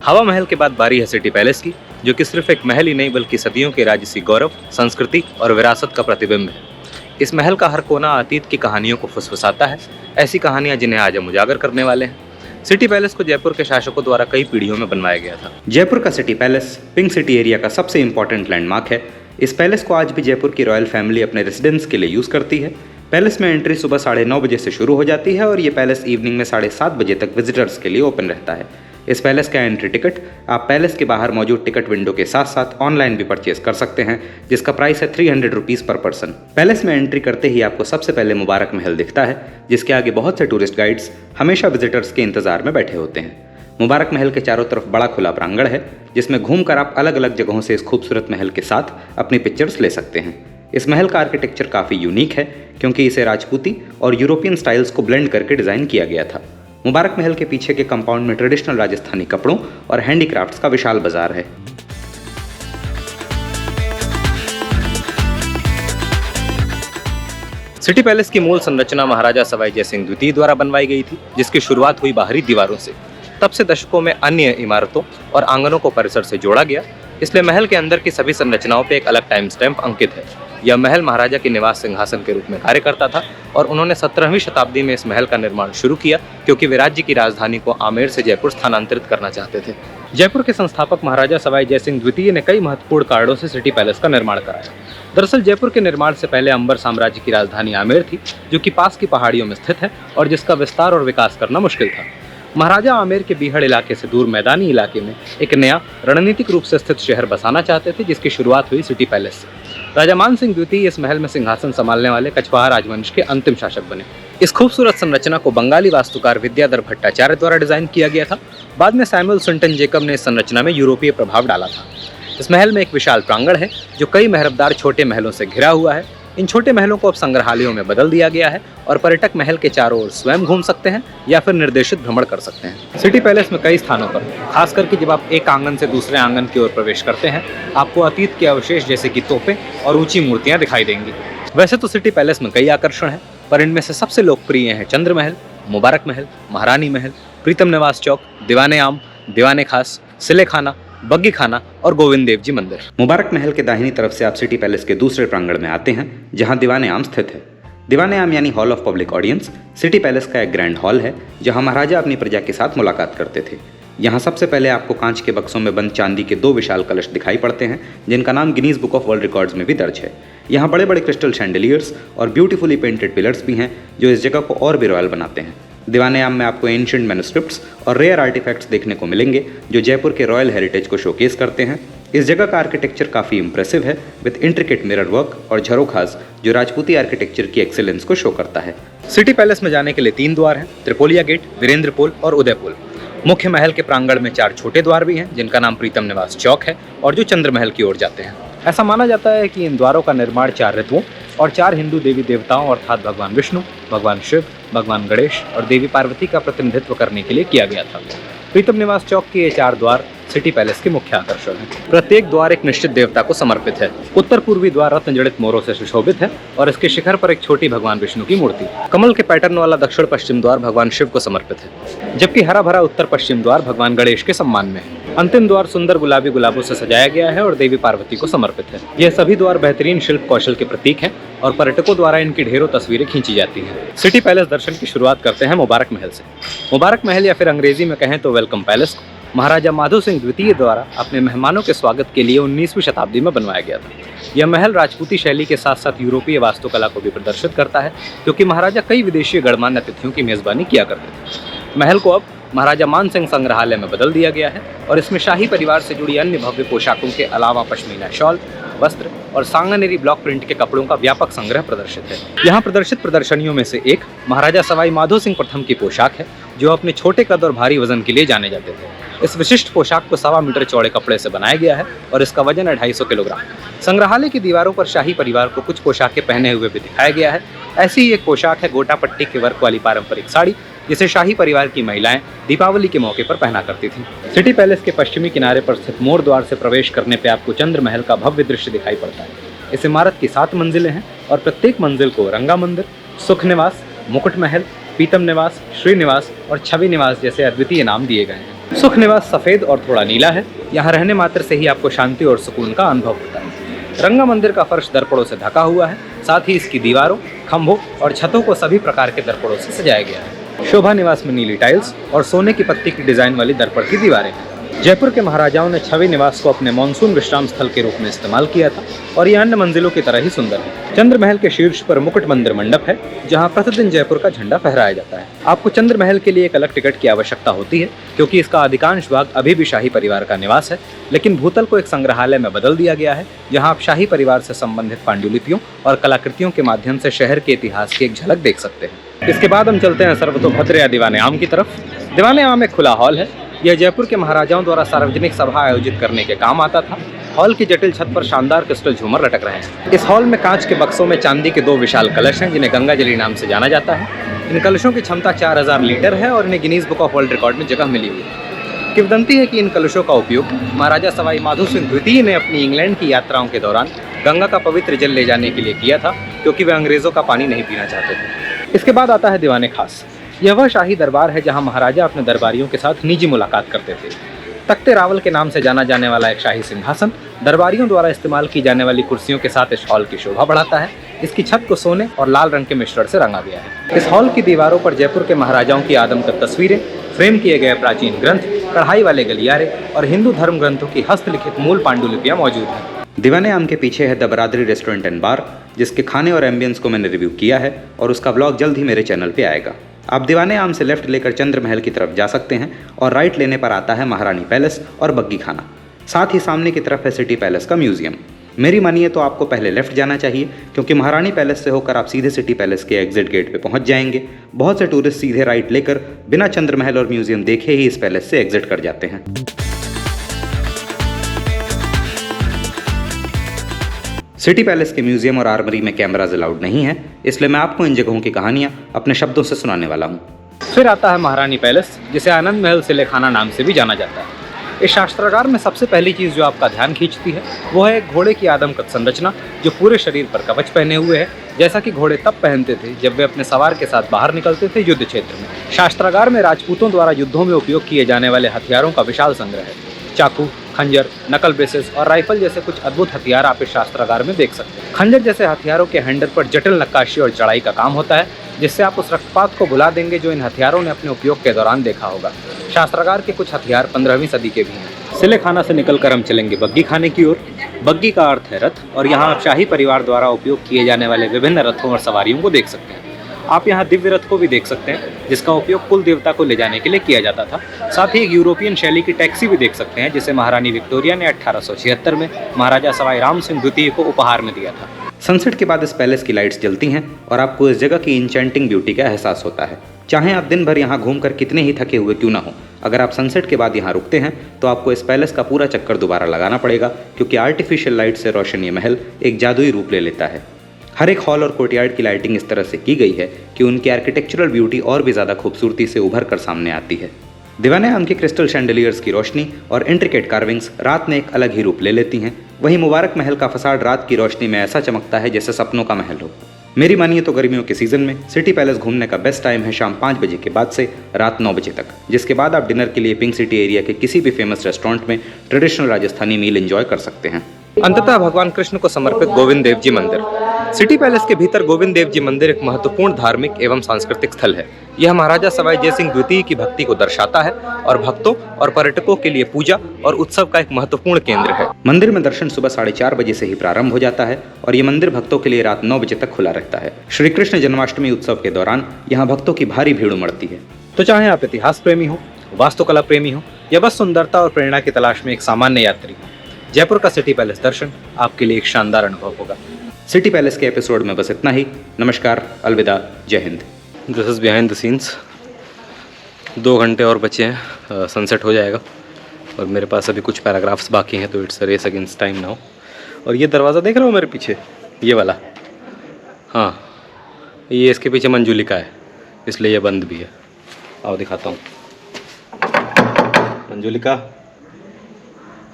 हवा महल के बाद बारी है सिटी पैलेस की, जो कि सिर्फ एक महल ही नहीं बल्कि सदियों के राजसी गौरव, संस्कृति और विरासत का प्रतिबिंब है। इस महल का हर कोना अतीत की कहानियों को फुसफुसाता है, ऐसी कहानियां जिन्हें आज हम उजागर करने वाले हैं। सिटी पैलेस को जयपुर के शासकों द्वारा कई पीढ़ियों में बनवाया गया था। जयपुर का city palace pink city area का सबसे इंपॉर्टेंट लैंडमार्क है। इस पैलेस को आज भी जयपुर की रॉयल फैमिली अपने रेसिडेंस के लिए यूज करती है। पैलेस में एंट्री सुबह 9:30 बजे से शुरू हो जाती है और ये पैलेस इवनिंग में 7:30 बजे तक विजिटर्स के लिए ओपन रहता है। इस पैलेस का एंट्री टिकट आप पैलेस के बाहर मौजूद टिकट विंडो के साथ साथ ऑनलाइन भी परचेज कर सकते हैं, जिसका प्राइस है 300 रुपीज़ पर पर्सन। पैलेस में एंट्री करते ही आपको सबसे पहले मुबारक महल दिखता है, जिसके आगे बहुत से टूरिस्ट गाइड्स हमेशा विजिटर्स के इंतजार में बैठे होते हैं। मुबारक महल के चारों तरफ बड़ा खुला प्रांगण है, जिसमें घूमकर आप अलग अलग जगहों से इस खूबसूरत महल के साथ अपनी पिक्चर्स ले सकते हैं। इस महल का आर्किटेक्चर काफ़ी यूनिक है, क्योंकि इसे राजपूती और यूरोपियन स्टाइल्स को ब्लेंड करके डिज़ाइन किया गया था। मुबारक महल के पीछे के कंपाउंड में ट्रेडिशनल राजस्थानी कपड़ों और हैंडीक्राफ्ट्स का विशाल बाजार है। सिटी पैलेस की मूल संरचना महाराजा सवाई जयसिंह द्वितीय द्वारा बनवाई गई थी, जिसकी शुरुआत हुई बाहरी दीवारों से। तब से दशकों में अन्य इमारतों और आंगनों को परिसर से जोड़ा गया, इसलिए महल के अंदर की सभी संरचनाओं पर एक अलग टाइम स्टैंप अंकित है। यह महल महाराजा के निवास सिंहासन के रूप में कार्य करता था और उन्होंने 17वीं शताब्दी में इस महल का निर्माण शुरू किया, क्योंकि वे राज्य की राजधानी को आमेर से जयपुर स्थानांतरित करना चाहते थे। जयपुर के संस्थापक महाराजा सवाई जयसिंह द्वितीय ने कई महत्वपूर्ण कारणों से सिटी पैलेस का निर्माण कराया। दरअसल जयपुर के निर्माण से पहले अंबर साम्राज्य की राजधानी आमेर थी, जो कि पास की पहाड़ियों में स्थित है और जिसका विस्तार और विकास करना मुश्किल था। महाराजा आमेर के बीहड़ इलाके से दूर मैदानी इलाके में एक नया रणनीतिक रूप से स्थित शहर बसाना चाहते थे, जिसकी शुरुआत हुई सिटी पैलेस से। राजा मान सिंह द्वितीय इस महल में सिंहासन संभालने वाले कछवाहा राजवंश के अंतिम शासक बने। इस खूबसूरत संरचना को बंगाली वास्तुकार विद्याधर भट्टाचार्य द्वारा डिजाइन किया गया था। बाद में सैमुअल स्विंटन जेकब ने इस संरचना में यूरोपीय प्रभाव डाला था। इस महल में एक विशाल प्रांगण है, जो कई महरबदार छोटे महलों से घिरा हुआ है। इन छोटे महलों को अब संग्रहालयों में बदल दिया गया है और पर्यटक महल के चारों ओर स्वयं घूम सकते हैं या फिर निर्देशित भ्रमण कर सकते हैं। सिटी पैलेस में कई स्थानों पर, खास करके जब आप एक आंगन से दूसरे आंगन की ओर प्रवेश करते हैं, आपको अतीत के अवशेष जैसे कि तोपें और ऊंची मूर्तियां दिखाई देंगी। वैसे तो सिटी पैलेस में कई आकर्षण हैं, पर इनमें से सबसे लोकप्रिय हैं चंद्र महल, मुबारक महल, महारानी महल, प्रीतम निवास चौक, दीवाने आम, दीवाने खास, सिले खाना, बग्गी खाना और गोविंद देव जी मंदिर। मुबारक महल के दाहिनी तरफ से आप सिटी पैलेस के दूसरे प्रांगण में आते हैं, जहां दीवाने आम स्थित है। दीवाने आम यानी hall of public audience city palace का एक ग्रैंड हॉल है, जहां महाराजा अपनी प्रजा के साथ मुलाकात करते थे। यहाँ सबसे पहले आपको कांच के बक्सों में बंद चांदी के 2 विशाल कलश दिखाई पड़ते हैं, जिनका नाम Guinness book of world records में भी दर्ज है। यहाँ बड़े बड़े क्रिस्टल शैंडलियर्स और ब्यूटीफुली पेंटेड पिलर्स भी हैं, जो इस जगह को और भी रॉयल बनाते हैं। दीवाने आम में आपको एंशिएंट मैन्युस्क्रिप्ट्स और रेयर आर्टिफैक्ट्स देखने को मिलेंगे, जो जयपुर के रॉयल हेरिटेज को शोकेस करते हैं। इस जगह का आर्किटेक्चर काफ़ी इंप्रेसिव है, विद इंट्रिकेट मिरर वर्क और झरोखास, जो राजपूती आर्किटेक्चर की एक्सेलेंस को शो करता है। सिटी पैलेस में जाने के लिए 3 द्वार हैं, त्रिपोलिया गेट, वीरेंद्र पोल और उदय पोल। मुख्य महल के प्रांगण में 4 छोटे द्वार भी हैं, जिनका नाम प्रीतम निवास चौक है और जो चंद्र महल की ओर जाते हैं। ऐसा माना जाता है कि इन द्वारों का निर्माण 4 ऋतुओं और 4 हिंदू देवी देवताओं अर्थात भगवान विष्णु, भगवान शिव, भगवान गणेश और देवी पार्वती का प्रतिनिधित्व करने के लिए किया गया था। प्रीतम निवास चौक के ये 4 द्वार सिटी पैलेस के मुख्य आकर्षण हैं। प्रत्येक द्वार एक निश्चित देवता को समर्पित है। उत्तर पूर्वी द्वार रत्न जड़ित मोरों से सुशोभित है और इसके शिखर पर एक छोटी भगवान विष्णु की मूर्ति। कमल के पैटर्न वाला दक्षिण पश्चिम द्वार भगवान शिव को समर्पित है, जबकि हरा भरा उत्तर पश्चिम द्वार भगवान गणेश के सम्मान में है। अंतिम द्वार सुंदर गुलाबी गुलाबों से सजाया गया है और देवी पार्वती को समर्पित है। यह सभी द्वार बेहतरीन शिल्प कौशल के प्रतीक हैं और पर्यटकों द्वारा इनकी ढेरों तस्वीरें खींची जाती हैं। सिटी पैलेस दर्शन की शुरुआत करते हैं मुबारक महल से। मुबारक महल या फिर अंग्रेजी में कहें तो वेलकम पैलेस महाराजा माधो सिंह द्वितीय द्वारा अपने मेहमानों के स्वागत के लिए 19वीं शताब्दी में बनवाया गया था। यह महल राजपूती शैली के साथ साथ यूरोपीय वास्तुकला को भी प्रदर्शित करता है, क्योंकि महाराजा कई विदेशी गणमान्य अतिथियों की मेजबानी किया करते थे। महल को अब महाराजा मान सिंह संग्रहालय में बदल दिया गया है और इसमें शाही परिवार से जुड़ी अन्य भव्य पोशाकों के अलावा पश्मीना शॉल, वस्त्र और सांगानेरी ब्लॉक प्रिंट के कपड़ों का व्यापक संग्रह प्रदर्शित है। यहाँ प्रदर्शित प्रदर्शनियों में से एक महाराजा सवाई माधो सिंह प्रथम की पोशाक है, जो अपने छोटे कद और भारी वजन के लिए जाने जाते थे। इस विशिष्ट पोशाक को 1.25 मीटर चौड़े कपड़े से बनाया गया है और इसका वजन है 250 किलोग्राम। संग्रहालय की दीवारों पर शाही परिवार को कुछ पोशाकें पहने हुए भी दिखाया गया है। ऐसी ही एक पोशाक है गोटा पट्टी के वर्क वाली पारंपरिक साड़ी, जिसे शाही परिवार की महिलाएं दीपावली के मौके पर पहना करती थीं। सिटी पैलेस के पश्चिमी किनारे पर स्थित मोर द्वार से प्रवेश करने पर आपको चंद्र महल का भव्य दृश्य दिखाई पड़ता है। इस इमारत की 7 मंजिलें हैं और प्रत्येक मंजिल को रंगा मंदिर, सुख निवास, मुकुट महल, पीतम निवास, श्री निवास और छवि निवास जैसे अद्वितीय नाम दिए गए हैं। सुख निवास सफ़ेद और थोड़ा नीला है। यहाँ रहने मात्र से ही आपको शांति और सुकून का अनुभव होता है। रंगा मंदिर का फर्श दर्पणों से ढका हुआ है। साथ ही इसकी दीवारों, खंभों और छतों को सभी प्रकार के दर्पणों से सजाया गया है। शोभा निवास में नीली टाइल्स और सोने की पत्ती की डिजाइन वाली दर्पण की दीवारें हैं। जयपुर के महाराजाओं ने छवि निवास को अपने मानसून विश्राम स्थल के रूप में इस्तेमाल किया था और ये अन्य मंजिलों की तरह ही सुंदर है। चंद्र महल के शीर्ष पर मुकुट मंदिर मंडप है, जहां प्रतिदिन जयपुर का झंडा फहराया जाता है। आपको चंद्र महल के लिए एक अलग टिकट की आवश्यकता होती है, क्योंकि इसका अधिकांश भाग अभी भी शाही परिवार का निवास है, लेकिन भूतल को एक संग्रहालय में बदल दिया गया है, जहाँ आप शाही परिवार से संबंधित पांडुलिपियों और कलाकृतियों के माध्यम से शहर के इतिहास की एक झलक देख सकते हैं। इसके बाद हम चलते हैं सर्वतोभद्र या दीवाने आम की तरफ। दीवाने आम एक खुला हॉल है। यह जयपुर के महाराजाओं द्वारा सार्वजनिक सभा आयोजित करने के काम आता था। हॉल की जटिल छत पर शानदार क्रिस्टल झूमर लटक रहे हैं। इस हॉल में कांच के बक्सों में चांदी के 2 विशाल कलश हैं, जिन्हें गंगाजली नाम से जाना जाता है। इन कलशों की क्षमता 4000 लीटर है और इन्हें Guinness book of world record में जगह मिली हुई है। किंवदंती है कि इन कलशों का उपयोग महाराजा सवाई माधो सिंह द्वितीय ने अपनी इंग्लैंड की यात्राओं के दौरान गंगा का पवित्र जल ले जाने के लिए किया था, क्योंकि वे अंग्रेजों का पानी नहीं पीना चाहते थे। इसके बाद आता है दीवाने खास। यह वह शाही दरबार है जहां महाराजा अपने दरबारियों के साथ निजी मुलाकात करते थे। तख्ते रावल के नाम से जाना जाने वाला एक शाही सिंहासन दरबारियों द्वारा इस्तेमाल की जाने वाली कुर्सियों के साथ इस हॉल की शोभा बढ़ाता है। इसकी छत को सोने और लाल रंग के मिश्रण से रंगा गया है। इस हॉल की दीवारों पर जयपुर के महाराजाओं की आदमकद तस्वीरें, फ्रेम किए गए प्राचीन ग्रंथ, कढ़ाई वाले गलियारे और हिंदू धर्म ग्रंथों की हस्तलिखित मूल पांडुलिपियां मौजूद हैं। दीवाने आम के पीछे है द बरादरी रेस्टोरेंट एंड बार, जिसके खाने और एम्बियंस को मैंने रिव्यू किया है और उसका ब्लॉग जल्द ही मेरे चैनल पे आएगा। आप दीवाने आम से लेफ्ट लेकर चंद्र महल की तरफ जा सकते हैं और राइट लेने पर आता है महारानी पैलेस और बग्गी खाना। साथ ही सामने की तरफ है सिटी पैलेस का म्यूजियम। मेरी मानिए तो आपको पहले लेफ्ट जाना चाहिए, क्योंकि महारानी पैलेस से होकर आप सीधे सिटी पैलेस के एग्जिट गेट पे पहुंच जाएंगे। बहुत से टूरिस्ट सीधे राइट लेकर बिना चंद्र महल और म्यूजियम देखे ही इस पैलेस से एग्जिट कर जाते हैं। सिटी पैलेस के म्यूजियम और आर्मरी में कैमराज अलाउड नहीं है, इसलिए मैं आपको इन जगहों की कहानियां अपने शब्दों से सुनाने वाला हूं। फिर आता है महारानी पैलेस, जिसे आनंद महल सिलेखाना नाम से भी जाना जाता है। इस शास्त्रागार में सबसे पहली चीज़ जो आपका ध्यान खींचती है वो है एक घोड़े की आदमकद संरचना, जो पूरे शरीर पर कवच पहने हुए है, जैसा कि घोड़े तब पहनते थे जब वे अपने सवार के साथ बाहर निकलते थे युद्ध क्षेत्र में। शास्त्रागार में राजपूतों द्वारा युद्धों में उपयोग किए जाने वाले हथियारों का विशाल संग्रह है। चाकू, खंजर, नकल ब्रेसेस और राइफल जैसे कुछ अद्भुत हथियार आप इस शास्त्रागार में देख सकते हैं। खंजर जैसे हथियारों के हैंडल पर जटिल नक्काशी और चढ़ाई का काम होता है, जिससे आप उस रक्तपात को भुला देंगे जो इन हथियारों ने अपने उपयोग के दौरान देखा होगा। शास्त्रागार के कुछ हथियार 15वीं सदी के भी हैं। सिलेखाना से निकलकर हम चलेंगे बग्गी खाने की ओर। बग्गी का अर्थ है रथ, और यहाँ आप शाही परिवार द्वारा उपयोग किए जाने वाले विभिन्न रथों और सवारियों को देख सकते हैं। आप यहाँ दिव्य रथ को भी देख सकते हैं, जिसका उपयोग कुल देवता को ले जाने के लिए किया जाता था। साथ ही एक यूरोपियन शैली की टैक्सी भी देख सकते हैं, जिसे महारानी विक्टोरिया ने 1876 में महाराजा सवाई राम सिंह द्वितीय को उपहार में दिया था। सनसेट के बाद इस पैलेस की लाइट्स जलती हैं और आपको इस जगह की इंचेंटिंग ब्यूटी का एहसास होता है। चाहे आप दिन भर यहाँ घूमकर कितने ही थके हुए क्यों ना हो, अगर आप सनसेट के बाद यहाँ रुकते हैं तो आपको इस पैलेस का पूरा चक्कर दोबारा लगाना पड़ेगा, क्योंकि आर्टिफिशियल लाइट से रोशन ये महल एक जादुई रूप ले लेता है। हर एक हॉल और कोर्टयार्ड की लाइटिंग इस तरह से की गई है कि उनकी आर्किटेक्चरल ब्यूटी और भी ज़्यादा खूबसूरती से उभर कर सामने आती है। दीवाने आम के क्रिस्टल शैंडलियर्स की रोशनी और इंट्रिकेट कार्विंग्स रात में एक अलग ही रूप ले लेती हैं। वहीं मुबारक महल का फसाड रात की रोशनी में ऐसा चमकता है जैसे सपनों का महल हो। मेरी मानिए तो गर्मियों के सीजन में सिटी पैलेस घूमने का बेस्ट टाइम है शाम 5 बजे के बाद से रात 9 बजे तक, जिसके बाद आप डिनर के लिए पिंक सिटी एरिया के किसी भी फेमस रेस्टोरेंट में ट्रेडिशनल राजस्थानी मील एंजॉय कर सकते हैं। अंततः भगवान कृष्ण को समर्पित गोविंद देव जी मंदिर। सिटी पैलेस के भीतर गोविंद देव जी मंदिर एक महत्वपूर्ण धार्मिक एवं सांस्कृतिक स्थल है। यह महाराजा सवाई जयसिंह द्वितीय की भक्ति को दर्शाता है और भक्तों और पर्यटकों के लिए पूजा और उत्सव का एक महत्वपूर्ण केंद्र है। मंदिर में दर्शन सुबह 4:30 बजे से ही प्रारंभ हो जाता है और ये मंदिर भक्तों के लिए रात 9 बजे तक खुला रहता है। श्री कृष्ण जन्माष्टमी उत्सव के दौरान यहाँ भक्तों की भारी भीड़ उमड़ती है। तो चाहे आप इतिहास प्रेमी हो, वास्तुकला प्रेमी हो या बस सुंदरता और प्रेरणा की तलाश में एक सामान्य यात्री हो, जयपुर का सिटी पैलेस दर्शन आपके लिए एक शानदार अनुभव होगा। सिटी पैलेस के एपिसोड में बस इतना ही। नमस्कार, अलविदा, जय Hind. This is behind the scenes. 2 घंटे और बचे हैं, सनसेट हो जाएगा और मेरे पास अभी कुछ पैराग्राफ्स बाकी हैं, तो it's a race against time now. और ये दरवाज़ा देख रहे हो मेरे पीछे, ये वाला, हाँ, ये इसके पीछे मंजुलिका है, इसलिए ये बंद भी है। आओ दिखाता हूँ। मंजुलिका,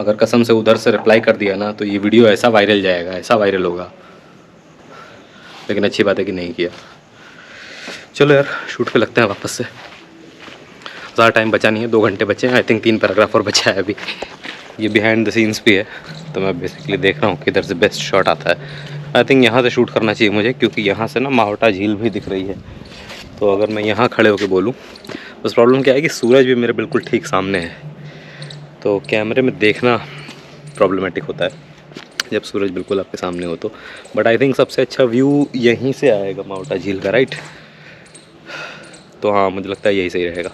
अगर कसम से उधर से रिप्लाई कर दिया ना तो ये वीडियो ऐसा वायरल जाएगा, ऐसा वायरल होगा। लेकिन अच्छी बात है कि नहीं किया। चलो यार, शूट पे लगते हैं वापस से। ज़्यादा टाइम बचा नहीं है, 2 घंटे बचे हैं। आई थिंक 3 पैराग्राफ और बचा है अभी। ये बिहाइंड द सीन्स भी है, तो मैं बेसिकली देख रहा हूँ किधर से बेस्ट शॉट आता है। आई थिंक यहाँ से शूट करना चाहिए मुझे, क्योंकि यहाँ से ना मावटा झील भी दिख रही है। तो अगर मैं यहाँ खड़े होकर बोलूँ, बस प्रॉब्लम क्या है कि सूरज भी मेरे बिल्कुल ठीक सामने है, तो कैमरे में देखना प्रॉब्लमेटिक होता है जब सूरज बिल्कुल आपके सामने हो तो। बट आई थिंक सबसे अच्छा व्यू यहीं से आएगा मावटा झील का, राइट? तो हाँ, मुझे लगता है यही सही रहेगा।